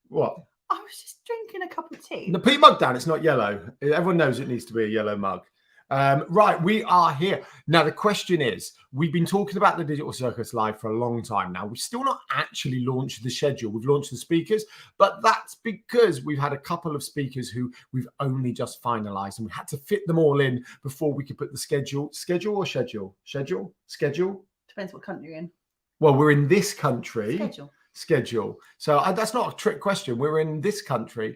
What? I was just drinking a cup of tea. The pea mug, Dan, it's not yellow. Everyone knows it needs to be a yellow mug. Right, we are here. Now, the question is, we've been talking about the Digital Circus Live for a long time now. We've still not actually launched the schedule. We've launched the speakers, but that's because we've had a couple of speakers who we've only just finalized, and we had to fit them all in before we could put the schedule. Schedule or schedule? Schedule? Schedule? Depends what country you're in. Well, we're in this country. Schedule. So that's not a trick question. We're in this country.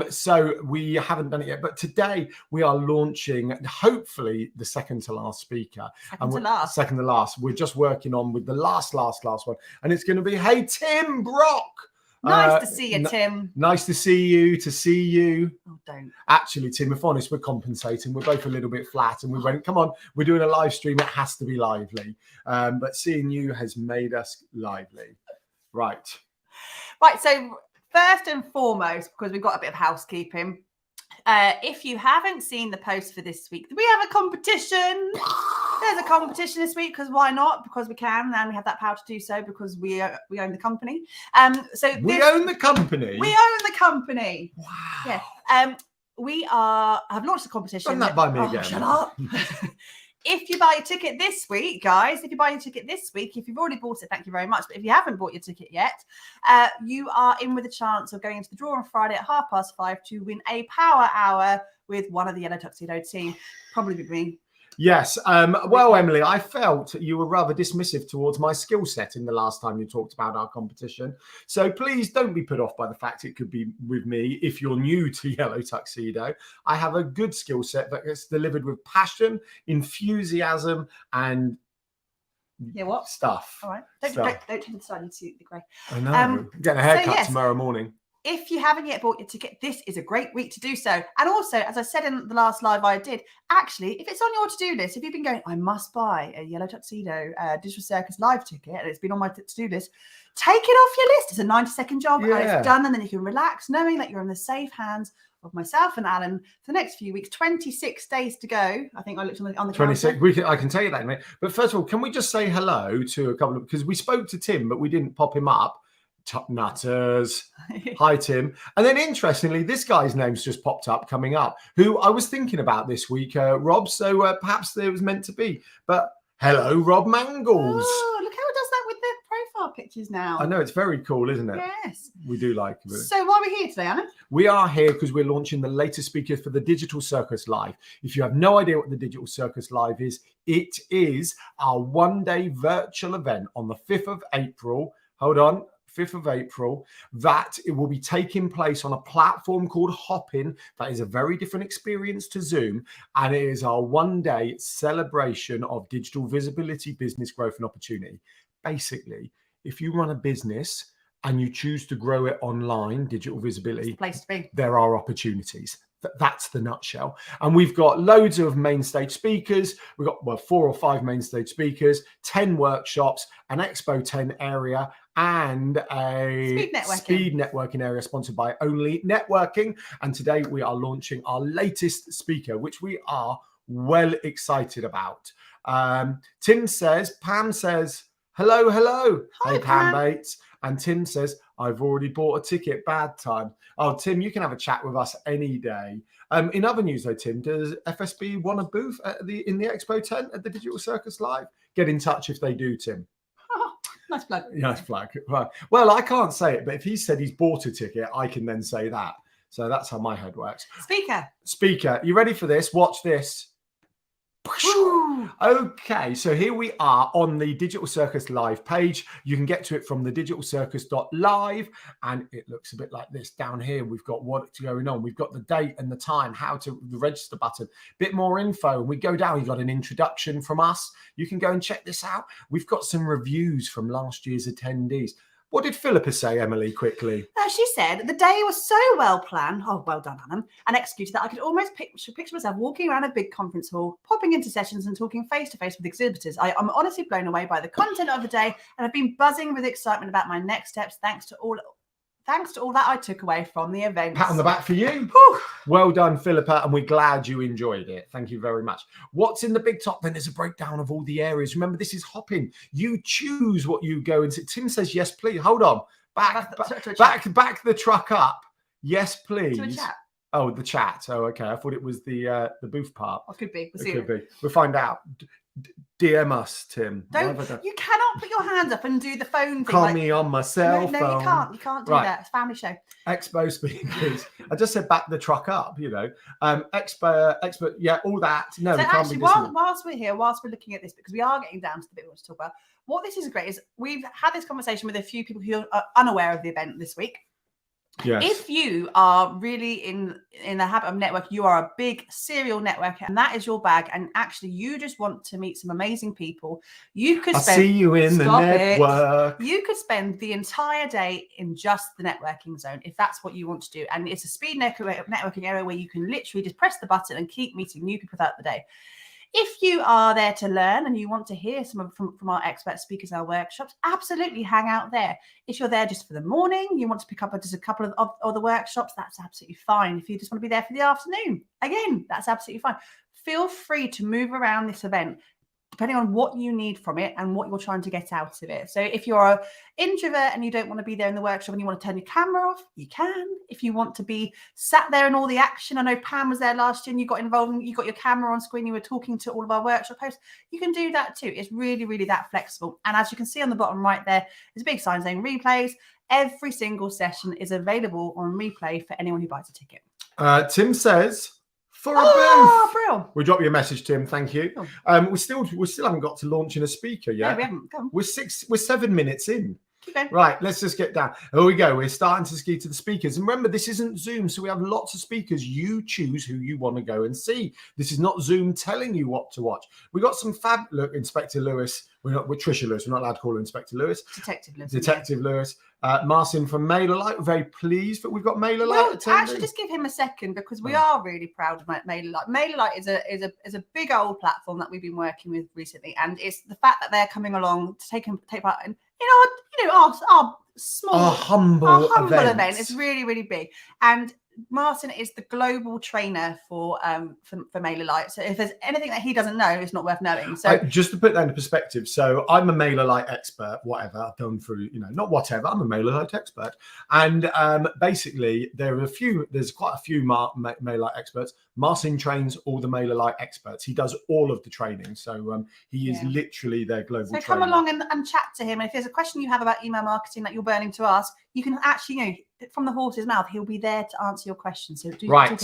So we haven't done it yet. But today we are launching, hopefully, the second to last speaker. Second to last. We're just working on with the last one. And it's going to be, hey, Tim Brock. Nice to see you, Tim. Nice to see you. Oh, don't. Actually, Tim, if honest, we're compensating. We're both a little bit flat. And we went, come on, we're doing a live stream. It has to be lively. But seeing you has made us lively. Right. So first and foremost, because we've got a bit of housekeeping, if you haven't seen the post for this week, we have a competition. There's a competition this week because why not? Because we can, and we have that power to do so because we own the company. We own the company. We own the company. Wow. Yeah. We have launched a competition. Run that by me again. Shut up. If you buy your ticket this week, guys, if you've already bought it, thank you very much. But if you haven't bought your ticket yet, you are in with a chance of going into the draw on Friday at 5:30 to win a power hour with one of the Yellow Tuxedo team. Probably be me. Yes. Well, Emily, I felt you were rather dismissive towards my skill set in the last time you talked about our competition. So please don't be put off by the fact it could be with me if you're new to Yellow Tuxedo. I have a good skill set that gets delivered with passion, enthusiasm, and stuff. All right. Don't take the side into the grey. I know. I'm getting a haircut tomorrow morning. If you haven't yet bought your ticket, this is a great week to do so. And also, as I said in the last live I did, actually, if it's on your to-do list, if you've been going, I must buy a Yellow Tuxedo Digital Circus live ticket, and it's been on my to-do list, take it off your list. It's a 90-second job, and it's done, and then you can relax, knowing that you're in the safe hands of myself and Alan for the next few weeks. 26 days to go. I think I looked on the 26. I can tell you that in a minute. But first of all, can we just say hello to a couple of, because we spoke to Tim, but we didn't pop him up. Top nutters. Hi, Tim. And then interestingly, this guy's name's just popped up coming up, who I was thinking about this week, Rob. So perhaps it was meant to be. But hello, Rob Mangles. Oh, look how it does that with the profile pictures now. I know, it's very cool, isn't it? Yes. We do like it. So why are we here today, Anna? We are here because we're launching the latest speaker for the Digital Circus Live. If you have no idea what the Digital Circus Live is, it is our one-day virtual event on the 5th of April. Hold on. 5th of April, that it will be taking place on a platform called Hopin. That is a very different experience to Zoom, and it is our one-day celebration of digital visibility, business growth, and opportunity. Basically, if you run a business and you choose to grow it online, digital visibility, it's the place to be. There are opportunities. That's the nutshell. And we've got loads of main stage speakers. We've got 4 or 5 main stage speakers, 10 workshops, an Expo 10 area, and a speed networking area sponsored by ONLE Networking. And today we are launching our latest speaker, which we are well excited about. Pam says, hello. Hi, hey, Pam Bates. And Tim says, I've already bought a ticket. Bad time. Oh, Tim, you can have a chat with us any day. In other news, though, Tim, does FSB want a booth in the Expo tent at the Digital Circus Live? Get in touch if they do, Tim. Oh, nice plug. Nice plug. Right. Well, I can't say it, but if he said he's bought a ticket, I can then say that. So that's how my head works. Speaker. You ready for this? Watch this. Woo. Okay, so here we are on the Digital Circus Live page. You can get to it from the digitalcircus.live, and it looks a bit like this. Down here, we've got what's going on. We've got the date and the time, the register button, bit more info. And we go down, you've got an introduction from us. You can go and check this out. We've got some reviews from last year's attendees. What did Philippa say, Emily, quickly? She said, the day was so well planned, oh, well done, Anna, and executed that I could almost picture myself walking around a big conference hall, popping into sessions and talking face-to-face with exhibitors. I'm honestly blown away by the content of the day and have been buzzing with excitement about my next steps. Thanks thanks to all that I took away from the event. Pat on the back for you. Whew. Well done, Philippa, and we're glad you enjoyed it. Thank you very much. What's in the big top? Then there's a breakdown of all the areas. Remember, this is Hopin. You choose what you go into. Tim says yes, please. Hold on. Back the truck up. Yes, please. To a chat. Oh, the chat. Oh, okay. I thought it was the booth part. Or could be. It could be. We'll find out. DM us, Tim. You cannot put your hands up and do the phone thing. Call me on my cell phone. No, you can't. You can't do that. It's a family show. Expo speakers. I just said back the truck up, you know. Expo, yeah, all that. No, so we can't actually, be whilst we're here, whilst we're looking at this, because we are getting down to the bit we want to talk about, what this is great is we've had this conversation with a few people who are unaware of the event this week. Yes. If you are really in the habit of network, you are a big serial networker, and that is your bag, and actually you just want to meet some amazing people, you could see you in the network. You could spend the entire day in just the networking zone if that's what you want to do. And it's a speed networking area where you can literally just press the button and keep meeting new people throughout the day. If you are there to learn and you want to hear some from our expert speakers in our workshops, absolutely hang out there. If you're there just for the morning, you want to pick up just a couple of other workshops, that's absolutely fine. If you just want to be there for the afternoon, again, that's absolutely fine. Feel free to move around this event depending on what you need from it and what you're trying to get out of it. So if you're an introvert and you don't want to be there in the workshop and you want to turn your camera off, you can. If you want to be sat there in all the action, I know Pam was there last year and you got involved and you got your camera on screen, you were talking to all of our workshop hosts, you can do that too. It's really, really that flexible. And as you can see on the bottom right there, there's a big sign saying replays. Every single session is available on replay for anyone who buys a ticket. Tim says, for a booth. Brilliant. We'll drop you a message, Tim. Thank you. We still haven't got to launching a speaker yet. No, we haven't. Come on. We're 7 minutes in. Keep going. Right, let's just get down. Here we go. We're starting to ski to the speakers. And remember, this isn't Zoom, so we have lots of speakers. You choose who you want to go and see. This is not Zoom telling you what to watch. We got some fab. Look, Inspector Lewis. We're Tricia Lewis. We're not allowed to call her Inspector Lewis. Detective Lewis. Marcin from Mailer Light. We're very pleased that we've got Mailer Light. Well, actually, just give him a second because we are really proud of Mailer Light. Mailer Light is a big old platform that we've been working with recently, and it's the fact that they're coming along to take part in our small, humble event is really, really big. And Martin is the global trainer for Mailer Light. So if there's anything that he doesn't know, it's not worth knowing. So just to put that into perspective, so I'm a Mailer Light expert, whatever I've done through, not whatever, I'm a Mailer Light expert. And basically there's quite a few Mailer Light experts. Martin trains all the Mailer Light experts. He does all of the training. So he is literally their global trainer. So come along and chat to him. And if there's a question you have about email marketing that you're burning to ask, you can actually, from the horse's mouth, he'll be there to answer your questions. So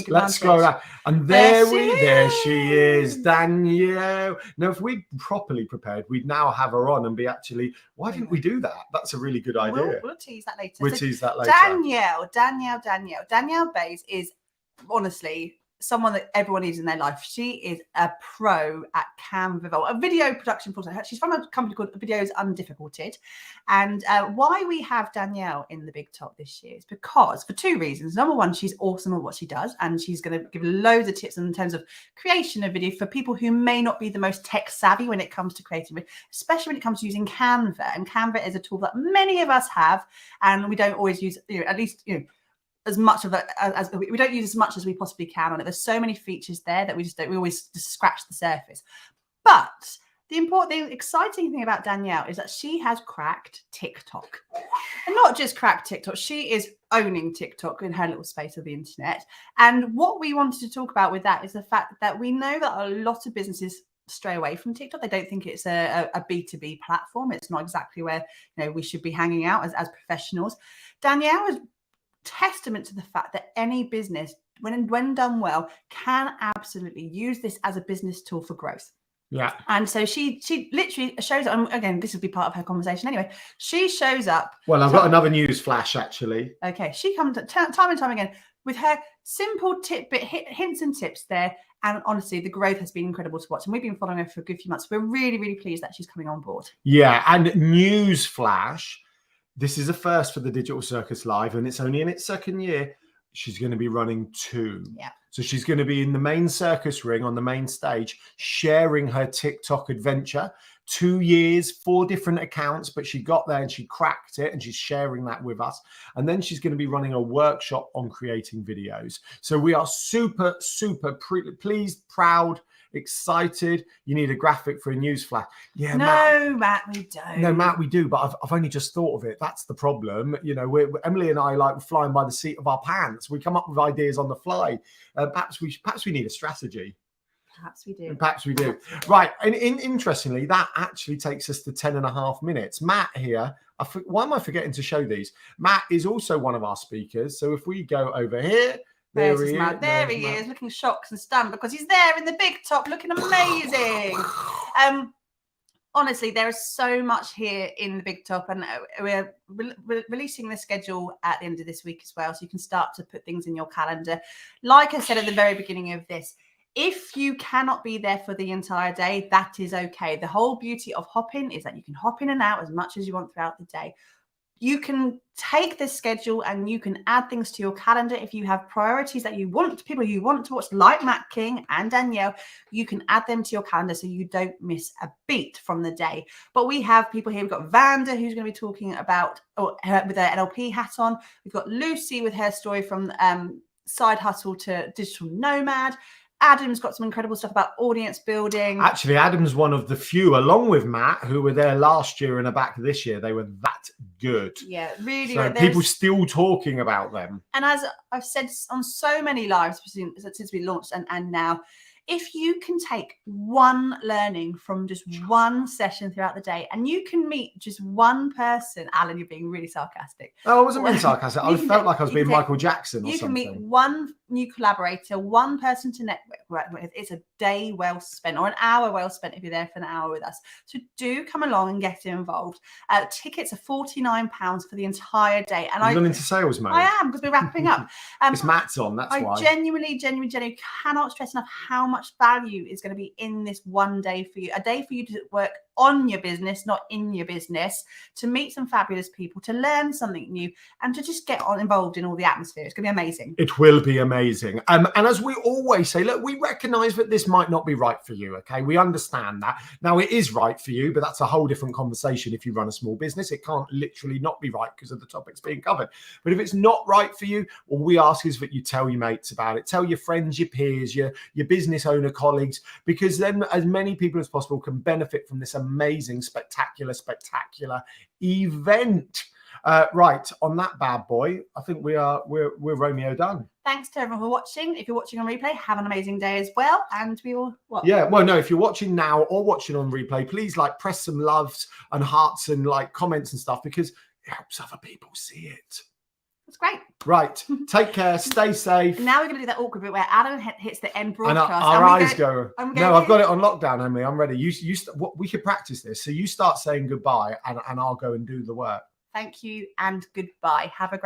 let's scroll down. And there she is, Danielle. Now, if we properly prepared, we'd now have her on and be actually, why didn't we do that? That's a really good idea. We'll tease that later. We'll tease that later. Danielle Bays is honestly someone that everyone needs in their life. She is a pro at Canva, a video production process. She's from a company called Videos Undifficulted. And why we have Danielle in the big top this year is because for two reasons. Number one, she's awesome at what she does, and she's going to give loads of tips in terms of creation of video for people who may not be the most tech savvy when it comes to creating, especially when it comes to using Canva. And Canva is a tool that many of us have, and we don't always use, at least, as much of it as we don't use as much as we possibly can on it. There's so many features there that we always just scratch the surface. But the exciting thing about Danielle is that she has cracked TikTok, and not just cracked TikTok. She is owning TikTok in her little space of the internet. And what we wanted to talk about with that is the fact that we know that a lot of businesses stray away from TikTok. They don't think it's a B2B platform. It's not exactly where we should be hanging out as professionals. Danielle is testament to the fact that any business, when done well, can absolutely use this as a business tool for growth. Yeah. And so she literally shows up, and again, this will be part of her conversation anyway. She shows up. Well, I've got another news flash, actually. Okay. She comes time and time again with her simple hints and tips there. And honestly, the growth has been incredible to watch. And we've been following her for a good few months. We're really, really pleased that she's coming on board. Yeah. And news flash. This is a first for the Digital Circus Live, and it's only in its second year. She's going to be running 2. Yeah. So she's going to be in the main circus ring on the main stage, sharing her TikTok adventure. 2 years, 4 different accounts, but she got there and she cracked it, and she's sharing that with us. And then she's going to be running a workshop on creating videos. So we are super, super pleased, proud, excited. You need a graphic for a news flash. Yeah, no, Matt, we don't. No, Matt, we do, but I've only just thought of it. That's the problem. You know, Emily and I like flying by the seat of our pants. We come up with ideas on the fly. Perhaps we need a strategy. Perhaps we do. Perhaps we do. Right. And interestingly, that actually takes us to 10.5 minutes. Matt here, why am I forgetting to show these? Matt is also one of our speakers. So if we go over here, there he is, looking shocked and stunned because he's there in the big top looking amazing. Honestly, there is so much here in the big top, and we're releasing the schedule at the end of this week as well, so you can start to put things in your calendar. Like I said at the very beginning of this, if you cannot be there for the entire day, that is okay. The whole beauty of Hopin is that you can hop in and out as much as you want throughout the day. You can take this schedule and you can add things to your calendar. If you have priorities that you want, people you want to watch, like Matt King and Danielle, you can add them to your calendar so you don't miss a beat from the day. But we have people here. We've got Vanda, who's going to be talking about with her NLP hat on. We've got Lucy with her story from side hustle to digital nomad. Adam's got some incredible stuff about audience building. Actually, Adam's one of the few, along with Matt, who were there last year and are back this year. They were that good. Yeah, really. So people still talking about them. And as I've said on so many lives since we launched and now, if you can take one learning from just one session throughout the day, and you can meet just one person, Alan, you're being really sarcastic. Oh, I wasn't being sarcastic. I felt like I was being Michael Jackson or something. You can meet one new collaborator, one person to network with. It's a day well spent, or an hour well spent if you're there for an hour with us. So do come along and get involved. Tickets are £49 for the entire day. And You've gone into sales mode. I am, because we're wrapping up. It's Matt's on, that's why. I genuinely cannot stress enough how much value is going to be in this one day for you. A day for you to work on your business, not in your business, to meet some fabulous people, to learn something new, and to just get involved in all the atmosphere. It's going to be amazing. It will be amazing. And as we always say, look, we recognize that this might not be right for you, okay? We understand that. Now, it is right for you, but that's a whole different conversation. If you run a small business, it can't literally not be right because of the topics being covered. But if it's not right for you, all we ask is that you tell your mates about it. Tell your friends, your peers, your business owner colleagues, because then as many people as possible can benefit from this amazing, spectacular event. Right, on that bad boy, I think we're Romeo done. Thanks to everyone for watching. If you're watching on replay, have an amazing day as well. And we will Yeah, well, no, if you're watching now or watching on replay, please press some loves and hearts and comments and stuff, because it helps other people see it. That's great. Right. Take care. Stay safe. Now we're going to do that awkward bit where Adam hits the end broadcast. And our eyes go. No, I've got it on lockdown, Emily. I'm ready. We could practice this. So you start saying goodbye and I'll go and do the work. Thank you and goodbye. Have a great